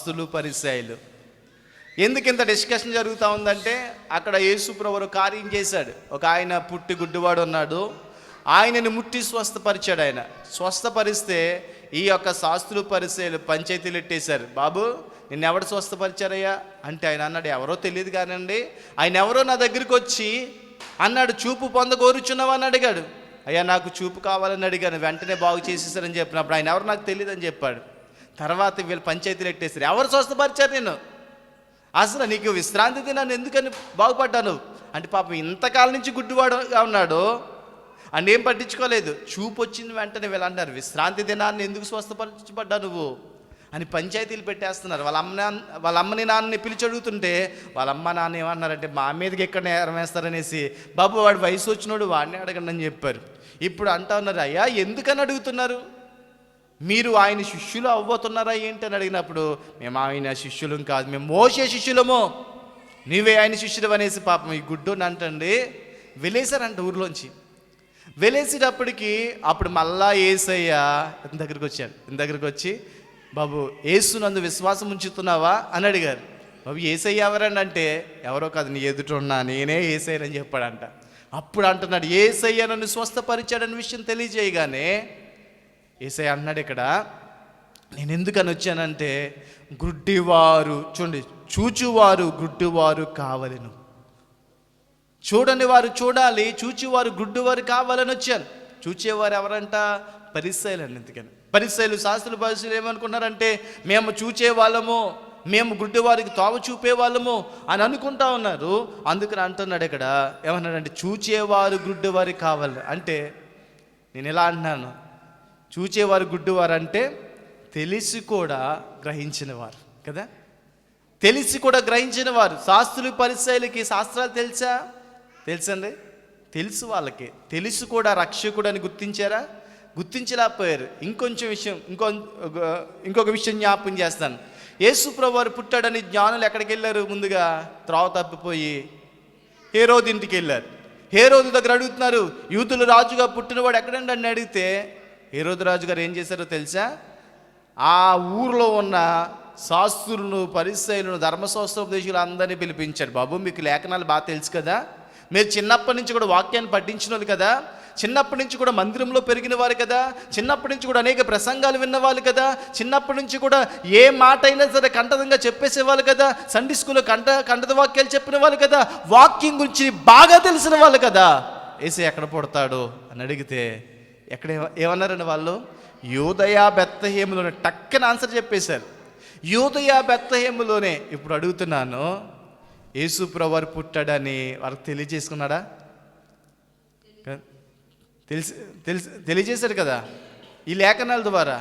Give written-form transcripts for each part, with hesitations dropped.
శాస్త్రులు పరిసయ్యులు. ఎందుకు ఇంత డిస్కషన్ జరుగుతూ ఉందంటే, అక్కడ యేసు ప్రభువు కార్యం చేశాడు. ఒక ఆయన పుట్టి గుడ్డివాడు ఉన్నాడు, ఆయనని ముట్టి స్వస్థపరిచాడు. ఆయన స్వస్థపరిస్తే ఈ యొక్క శాస్త్రులు పరిసయ్యులు పంచాయతీలు ఎట్టేశారు. బాబు నిన్నెవడు స్వస్థపరిచారయ్యా అంటే ఆయన అన్నాడు, ఎవరో తెలియదు కానండి, ఆయన ఎవరో నా దగ్గరికి వచ్చి అన్నాడు, చూపు పొందగోరుచున్నావా అని అడిగాడు. అయ్యా నాకు చూపు కావాలని అడిగాను, వెంటనే బాగు చేసేసారని చెప్పినప్పుడు ఆయన ఎవరు నాకు తెలియదు అని చెప్పాడు. తర్వాత వీళ్ళు పంచాయతీలు ఎట్టేశారు, ఎవరు స్వస్థపరిచారు నేను, అసలు నీకు విశ్రాంతి దినాన్ని ఎందుకని బాగుపడ్డాను అంటే, పాపం ఇంతకాలం నుంచి గుడ్డివాడుగా ఉన్నాడు అని ఏం పట్టించుకోలేదు. చూపు వచ్చింది వెంటనే వీళ్ళు అంటారు, విశ్రాంతి దినాన్ని ఎందుకు స్వస్థపరచబడ్డా నువ్వు అని పంచాయతీలు పెట్టేస్తున్నారు. వాళ్ళ అమ్మని నాన్నని పిలిచి అడుగుతుంటే వాళ్ళ అమ్మ నాన్న ఏమన్నారంటే, మా మీదకి ఎక్కడ నేరం వేస్తారనేసి, బాబు వాడు వయసు వచ్చినోడు వాడిని అడగండి అని చెప్పారు. ఇప్పుడు అంటా ఉన్నారు, అయ్యా ఎందుకని అడుగుతున్నారు, మీరు ఆయన శిష్యులు అవ్వబోతున్నారా ఏంటి అని అడిగినప్పుడు, మేము ఆయన శిష్యులం కాదు, మేము మోసే శిష్యులము, నీవే ఆయన శిష్యులు అనేసి పాపం ఈ గుడ్డోని అంటండి వెలేసారంట ఊర్లోంచి. వెలేసేటప్పటికి అప్పుడు మళ్ళా యేసయ్య ఇతని దగ్గరికి వచ్చి బాబు యేసునందు విశ్వాసం ఉంచుతున్నావా అని అడిగారు. బాబు యేసయ్య ఎవరండి అంటే, ఎవరో కాదు నీ ఎదుట ఉన్నా నేనే యేసయ్యని చెప్పాడంట. అప్పుడు అంటున్నాడు, యేసయ్య నన్ను స్వస్థపరిచాడని విషయం తెలియజేయగానే యేసయ్య అన్నాడు, ఇక్కడ నేను ఎందుకని వచ్చానంటే, గుడ్డివారు చూడండి, చూచువారు గుడ్డివారు కావలెను, చూడని వారు చూడాలి, చూచేవారు గుడ్డివారు కావాలని వచ్చాను. చూచేవారు ఎవరంట, పరిసయ్యులండి. ఎందుకని పరిసయ్యులు శాస్త్రులు పరిసయ్యులు ఏమనుకున్నారంటే, మేము చూచే వాళ్ళము, మేము గుడ్డివారికి తోవ చూపే వాళ్ళము అని అనుకుంటా ఉన్నారు. అందుకని అంటున్నాడు ఇక్కడ, ఏమన్నాడంటే చూచేవారు గుడ్డివారు కావాలి అంటే, నేను ఎలా అంటున్నాను, చూచేవారు గుడ్డివారు అంటే తెలిసి కూడా గ్రహించిన వారు కదా, తెలిసి కూడా గ్రహించిన వారు. శాస్త్రులు పరిసయ్యులకి శాస్త్రాలు తెలుసండి, తెలుసు వాళ్ళకి, తెలిసి కూడా రక్షకుడు అని గుర్తించారా, గుర్తించలేకపోయారు. ఇంకొక విషయం జ్ఞాపకం చేస్తాను. యేసు ప్రభువు వారు పుట్టాడని జ్ఞానులు ఎక్కడికి వెళ్ళారు, ముందుగా త్రోవ తప్పిపోయి హేరోదు ఇంటికి వెళ్ళారు. హేరోదు దగ్గర అడుగుతున్నారు, యూదుల రాజుగా పుట్టినవాడు ఎక్కడండి అని అడిగితే, హేరోదు రాజు గారు ఏం చేశారో తెలుసా, ఆ ఊర్లో ఉన్న శాస్త్రులను పరిసయ్యులను ధర్మశాస్త్రోపదేశులు అందరినీ పిలిపించారు. బాబు మీకు లేఖనాలు బాగా తెలుసు కదా, మీరు చిన్నప్పటి నుంచి కూడా వాక్యాన్ని పఠించిన వాళ్ళు కదా, చిన్నప్పటి నుంచి కూడా మందిరంలో పెరిగిన వారు కదా, చిన్నప్పటి నుంచి కూడా అనేక ప్రసంగాలు విన్నవాళ్ళు కదా, చిన్నప్పటి నుంచి కూడా ఏ మాట అయినా సరే కంఠదంగా చెప్పేసేవాళ్ళు కదా, సండే స్కూల్లో కంఠద వాక్యాలు చెప్పిన వాళ్ళు కదా, వాక్యం గురించి బాగా తెలిసిన వాళ్ళు కదా. యేసయ్య ఎక్కడ పుడతాడు అని అడిగితే ఎక్కడ ఏమన్నారండి వాళ్ళు, యూదయ బెత్లెహేములోనే టక్కన ఆన్సర్ చెప్పేశారు. యూదయ బెత్లెహేములోనే. ఇప్పుడు అడుగుతున్నాను, యేసు ప్రభువు పుట్టాడని వారికి తెలియజేసుకున్నాడా, తెలియజేశాడు కదా ఈ లేఖనాల ద్వారా.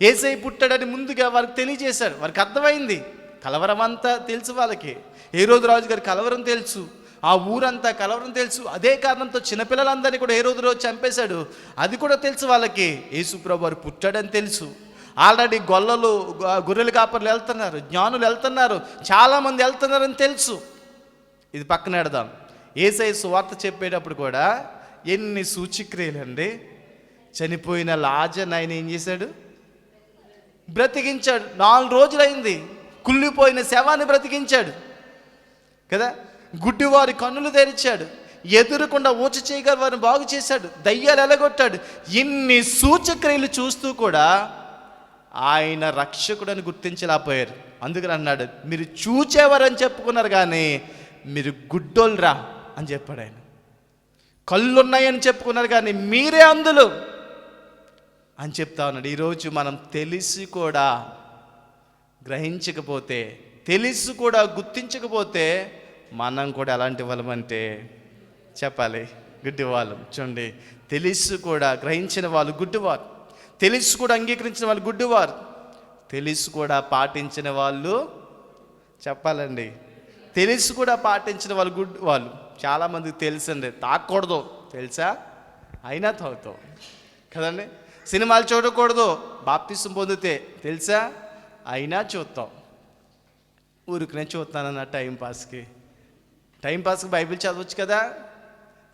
యేసయ్య పుట్టాడని ముందుగా వారికి తెలియజేశాడు, వారికి అర్థమైంది. కలవరం అంతా తెలుసు వాళ్ళకి, హేరోదు రాజు గారి కలవరం తెలుసు, ఆ ఊరంతా కలవరం తెలుసు. అదే కారణంతో చిన్నపిల్లలందరినీ కూడా హేరోదు రోజు చంపేశాడు, అది కూడా తెలుసు వాళ్ళకి. యేసు ప్రభువు వారు పుట్టాడని తెలుసు. ఆల్రెడీ గొర్రెలు కాపర్లు వెళ్తున్నారు, జ్ఞానులు వెళ్తున్నారు, చాలామంది వెళ్తున్నారని తెలుసు. ఇది పక్కన పెడదాం. యేసయ్య సువార్త చెప్పేటప్పుడు కూడా ఎన్ని సూచక్రియలండి. చనిపోయిన లాజర్ని ఆయన ఏం చేశాడు, బ్రతికించాడు. 4 రోజులైంది, కుళ్ళిపోయిన శవాన్ని బ్రతికించాడు కదా, గుడ్డివారి కన్నులు తెరిచాడు, ఎదురుకుండా ఊచ చేయగల వారిని బాగు చేశాడు, దయ్యాలు ఎలగొట్టాడు. ఇన్ని సూచక్రియలు చూస్తూ కూడా ఆయన రక్షకుడని గుర్తించలేకపోయారు. అందుకని అన్నాడు, మీరు చూచేవారని చెప్పుకున్నారు కానీ మీరు గుడ్డోళ్ళరా అని చెప్పాడు ఆయన. కళ్ళున్నాయని చెప్పుకున్నారు కానీ మీరే అందులు అని చెప్తా ఉన్నాడు. ఈరోజు మనం తెలిసి కూడా గ్రహించకపోతే, తెలిసి కూడా గుర్తించకపోతే మనం కూడా ఎలాంటి వాళ్ళమంటే చెప్పాలి, గుడ్డివాళ్ళం. చూడండి, తెలిసి కూడా గ్రహించిన వాళ్ళు గుడ్డివారు, తెలిసి కూడా అంగీకరించిన వాళ్ళు గుడ్డివారు, తెలిసి కూడా పాటించిన వాళ్ళు చెప్పాలండి, తెలిసి కూడా పాటించిన వాళ్ళు వాళ్ళు. చాలామందికి తెలుసండి, తాగకూడదు తెలుసా, అయినా తాగుతావు కదండి. సినిమాలు చూడకూడదు, బాప్తిసం పొందితే తెలుసా, అయినా చూస్తావు. ఊరికనే చూస్తానన్న టైంపాస్కి బైబిల్ చదవచ్చు కదా,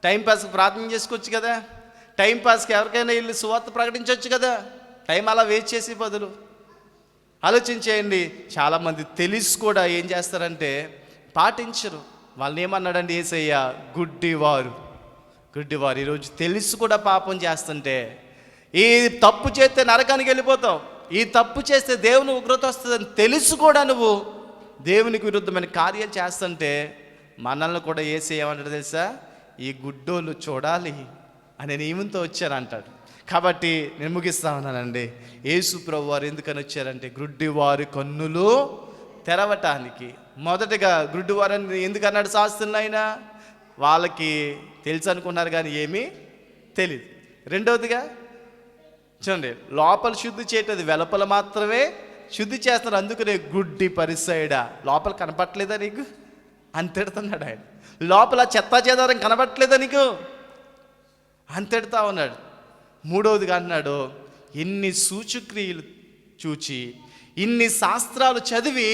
టైంపాస్కి ప్రార్థన చేసుకోవచ్చు కదా, టైంపాస్కి ఎవరికైనా వెళ్ళి సువార్త ప్రకటించవచ్చు కదా. టైం అలా వేస్ట్ చేసే బదులు ఆలోచించేయండి. చాలామంది తెలిసి కూడా ఏం చేస్తారంటే పాటించరు. వాళ్ళని ఏమన్నాడండి యేసయ్య? గుడ్డివారు. ఈరోజు తెలిసి కూడా పాపం చేస్తుంటే, ఈ తప్పు చేస్తే నరకానికి వెళ్ళిపోతావు, ఈ తప్పు చేస్తే దేవుని ఉగ్రత వస్తుందని తెలిసి కూడా నువ్వు దేవునికి విరుద్ధమైన కార్యాలు చేస్తుంటే, మనల్ని కూడా యేసయ్య ఏమంటాడు తెలుసా? ఈ గుడ్డోళ్ళు చూడాలి అనే నియమంతో వచ్చారంటాడు. కాబట్టి నేను ముగిస్తా ఉన్నానండి. యేసు ప్రభు వారు ఎందుకని వచ్చారంటే గుడ్డివారి కన్నులు తెరవటానికి. మొదటగా గుడ్డివారని ఎందుకు అన్నాడు శాస్త్రులు? ఆయన వాళ్ళకి తెలుసు అనుకున్నారు కానీ ఏమీ తెలియదు. రెండవదిగా చూడండి, లోపల శుద్ధి చేయటది, వెలుపల మాత్రమే శుద్ధి చేస్తున్నారు. అందుకనే గుడ్డి పరిసైడా, లోపల కనపట్లేదా నీకు అని తిడుతున్నాడు ఆయన. లోపల చెత్తా చెదారం కనపట్లేదా నీకు అని తిడుతూ ఉన్నాడు. మూడవదిగా అన్నాడు, ఇన్ని సూచక్రియలు చూచి, ఇన్ని శాస్త్రాలు చదివి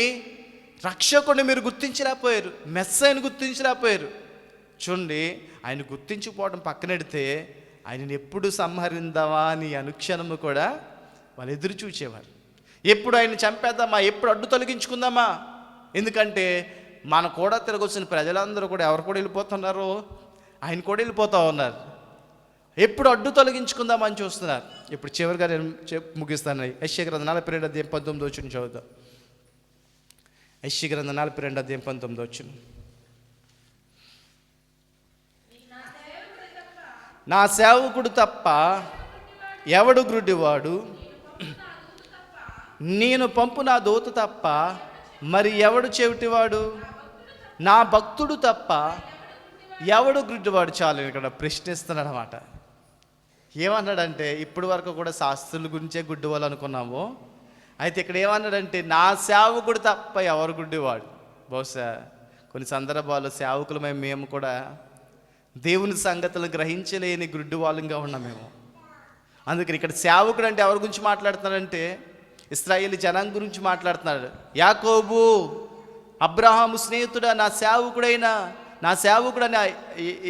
రక్షకుడిని మీరు గుర్తించలేకపోయారు, మెస్సైని గుర్తించలేకపోయారు. చూడండి, ఆయన గుర్తించుకోవడం పక్కనెడితే ఆయనను ఎప్పుడు సంహరిందామా అని అనుక్షణము కూడా వాళ్ళు ఎదురు చూచేవారు. ఎప్పుడు ఆయన చంపేద్దామా, ఎప్పుడు అడ్డు తొలగించుకుందామా. ఎందుకంటే మన కూడా తిరగొచ్చిన ప్రజలందరూ కూడా ఎవరు కూడా వెళ్ళిపోతున్నారు? ఆయన కూడా వెళ్ళిపోతూ ఉన్నారు. ఎప్పుడు అడ్డు తొలగించుకుందామని చూస్తున్నారు. ఇప్పుడు చివరిగా నేను ముగిస్తాను. యెషయా గ్రంథం 42:19 చదువుతాం. యెషయా గ్రంథం 42:19. నా సేవకుడు తప్ప ఎవడు గుడ్డివాడు? నేను పంపు నా దూత తప్ప మరి ఎవడు చెవిటివాడు? నా భక్తుడు తప్ప ఎవడు గుడ్డివాడు? చాలు ఇక్కడ ప్రశ్నిస్తున్నాడు అన్నమాట. ఏమన్నాడంటే, ఇప్పటి వరకు కూడా శాస్త్రుల గురించే గుడ్డివాళ్ళు అనుకున్నాము. అయితే ఇక్కడ ఏమన్నాడంటే, నా సేవకుడు తప్ప ఎవరు గుడ్డివాడు? బహుశా కొన్ని సందర్భాల్లో సేవకులమై మేము కూడా దేవుని సంగతులు గ్రహించలేని గుడ్డి వాళ్ళంగా ఉన్నాం మేము. అందుకని ఇక్కడ సేవకుడు అంటే ఎవరి గురించి మాట్లాడుతున్నాడంటే, ఇశ్రాయేలు జనం గురించి మాట్లాడుతున్నాడు. యాకోబు, అబ్రహాము స్నేహితుడా, నా సేవకుడైన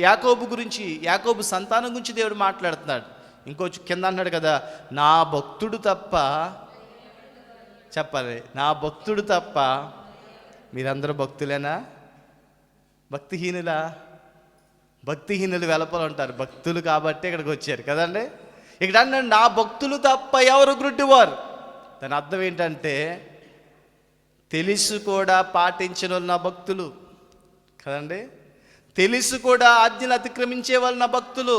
యాకోబు గురించి, యాకోబు సంతానం గురించి దేవుడు మాట్లాడుతున్నాడు. ఇంకొంచెం కింద అన్నాడు కదా, నా భక్తుడు తప్ప, చెప్పాలి, నా భక్తుడు తప్ప. మీరందరూ భక్తులేనా? భక్తిహీనులు వెలపలు ఉంటారు. భక్తులు కాబట్టి ఇక్కడికి వచ్చారు కదండి. ఇక్కడ అన్నాడు, నా భక్తులు తప్ప ఎవరు గుడ్డివారు. దాని అర్థం ఏంటంటే, తెలిసి కూడా పాటించిన వాళ్ళు నా భక్తులు కదండి. తెలిసి కూడా ఆజ్ఞలు అతిక్రమించే వాళ్ళు నా భక్తులు.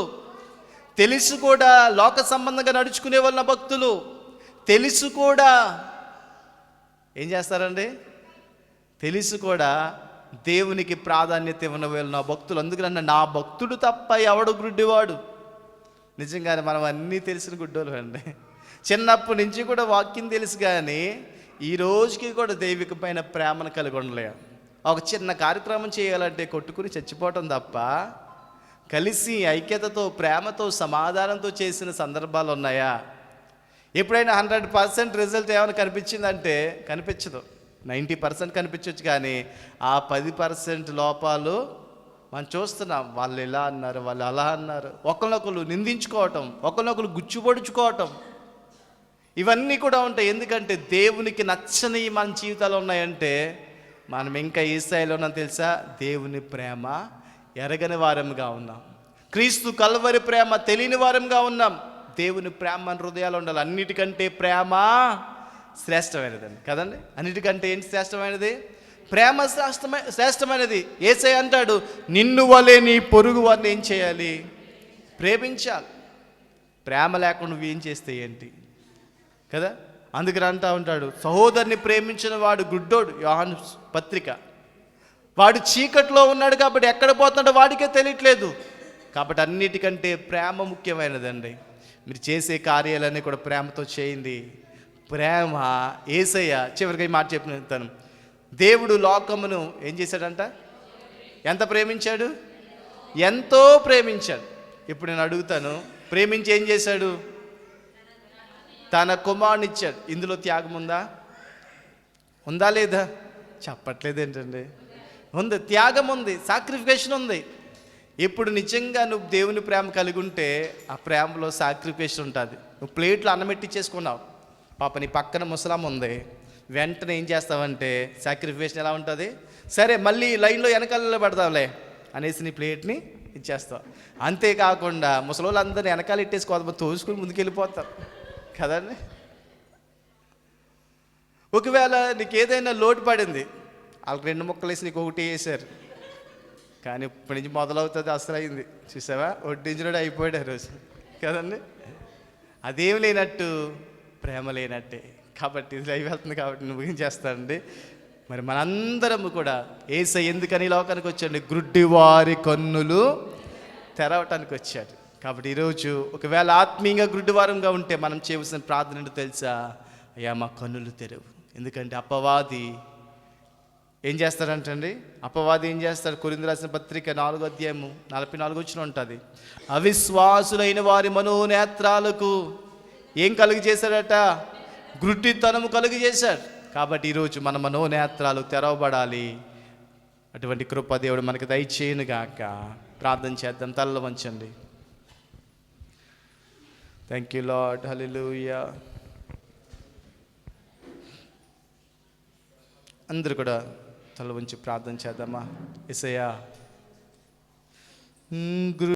తెలిసి కూడా లోక సంబంధంగా నడుచుకునే వాళ్ళు నా భక్తులు. తెలిసి కూడా ఏం చేస్తారండి? తెలిసి కూడా దేవునికి ప్రాధాన్యత ఇవ్వని వాళ్ళు నా భక్తులు. అందుకని నా భక్తుడు తప్ప ఎవడు గుడ్డివాడు. నిజంగానే మనం అన్నీ తెలిసిన గుడ్డోళ్ళు అండి. చిన్నప్పటి నుంచి కూడా వాక్యం తెలుసు, కానీ ఈ రోజుకి కూడా దైవికమైన ప్రేమను కలిగి ఉండలేము. ఒక చిన్న కార్యక్రమం చేయాలంటే కొట్టుకుని చచ్చిపోవటం తప్ప కలిసి ఐక్యతతో, ప్రేమతో, సమాధానంతో చేసిన సందర్భాలు ఉన్నాయా? ఎప్పుడైనా 100% రిజల్ట్ ఏమైనా కనిపించిందంటే కనిపించదు. 90% కనిపించవచ్చు, కానీ ఆ 10% లోపాలు మనం చూస్తున్నాం. వాళ్ళు ఇలా అన్నారు, వాళ్ళు అలా అన్నారు, ఒకరినొకరు నిందించుకోవటం, ఒకరినొకరు గుచ్చుపొడుచుకోవటం, ఇవన్నీ కూడా ఉంటాయి. ఎందుకంటే దేవునికి నచ్చని మన జీవితాలు ఉన్నాయంటే మనం ఇంకా ఏ స్థాయిలో ఉన్నాం తెలుసా? దేవుని ప్రేమ ఎరగని వారంగా ఉన్నాం. క్రీస్తు కల్వరి ప్రేమ తెలియని వారంగా ఉన్నాం. దేవుని ప్రేమ మన హృదయాలు ఉండాలి. అన్నిటికంటే ప్రేమ శ్రేష్టమైనదండి కదండి. అన్నిటికంటే ఏంటి శ్రేష్టమైనది? ప్రేమ శ్రేష్టమైనది. యేసయ్య అంటాడు, నిన్ను వలే నీ పొరుగు వారిని ఏం చేయాలి? ప్రేమించాలి. ప్రేమ లేకుండా నువ్వేం చేస్తే ఏంటి కదా. అందుకని అంటా ఉంటాడు, సహోదరుని ప్రేమించిన వాడు గుడ్డోడు. యోహాను పత్రిక. వాడు చీకట్లో ఉన్నాడు కాబట్టి ఎక్కడ పోతున్నాడో వాడికే తెలియట్లేదు. కాబట్టి అన్నిటికంటే ప్రేమ ముఖ్యమైనదండి. మీరు చేసే కార్యాలన్నీ కూడా ప్రేమతో చేయండి. ప్రేమ యేసయ్య చివరికి మాట చెప్పిన దేవుడు లోకమును ఏం చేశాడంట? ఎంత ప్రేమించాడు? ఎంతో ప్రేమించాడు. ఇప్పుడు నేను అడుగుతాను, ప్రేమించి ఏం చేశాడు? తన కుమారుని ఇచ్చాడు. ఇందులో త్యాగం ఉందా లేదా? చెప్పట్లేదు ఏంటండి. ఉంది, త్యాగం ఉంది, సాక్రిఫికేషన్ ఉంది. ఇప్పుడు నిజంగా నువ్వు దేవుని ప్రేమ కలిగి ఉంటే ఆ ప్రేమలో సాక్రిఫికేషన్ ఉంటుంది. నువ్వు ప్లేట్లో అన్నం పెట్టించేసుకున్నావు, పాప నీ పక్కన ముసలాం ఉంది, వెంటనే ఏం చేస్తావంటే సాక్రిఫికేషన్ ఎలా ఉంటుంది, సరే మళ్ళీ లైన్లో వెనకాల పడతావులే అనేసి నీ ప్లేట్ని ఇచ్చేస్తావు. అంతేకాకుండా ముసలోళ్ళందరినీ వెనకాల ఇట్టేసి కొంతమంది తోసుకుని ముందుకు వెళ్ళిపోతారు కదండి. ఒకవేళ నీకు ఏదైనా లోటు పడింది, వాళ్ళకి 2 ముక్కలు వేసి నీకు ఒకటి వేసారు, కానీ ఇప్పటి నుంచి మొదలవుతుంది అసలు అయింది. చూసావా, వడ్డించినోడు అయిపోయాడు ఆ రోజు కదండి. అదేం లేనట్టు ప్రేమ లేనట్టే. కాబట్టి ఇది లైవ్ వెళ్తుంది కాబట్టి నువ్వు ఏం చేస్తానండి, మరి మనందరము కూడా యేసయ్య ఎందుకని లోకానికి వచ్చాడు, గ్రుడ్డివారి కన్నులు తెరవటానికి వచ్చాడు. కాబట్టి ఈరోజు ఒకవేళ ఆత్మీయంగా గ్రుడ్డివారంగా ఉంటే మనం చేయవలసిన ప్రార్థన ఏంటో తెలుసా, అయ్యా మా కన్నులు తెరవు. ఎందుకంటే అపవాది ఏం చేస్తాడంటండి, అపవాది ఏం చేస్తాడు, కొరింథీయులకు రాసిన పత్రిక 4వ అధ్యాయము 44 ఉంటుంది, అవిశ్వాసులైన వారి మనోనేత్రాలకు ఏం కలుగు చేశాడట, గ్రుడ్డితనము కలుగు చేశాడు. కాబట్టి ఈరోజు మన మనోనేత్రాలు తెరవబడాలి. అటువంటి కృప దేవుడు మనకి దయచేయును గాక. ప్రార్థన చేద్దాం, తలలో వంచండి. థ్యాంక్ యూ లార్డ్, హల్లెలూయా. అందరూ కూడా తల వంచి ప్రార్థన చేద్దామా. యేసయ్యా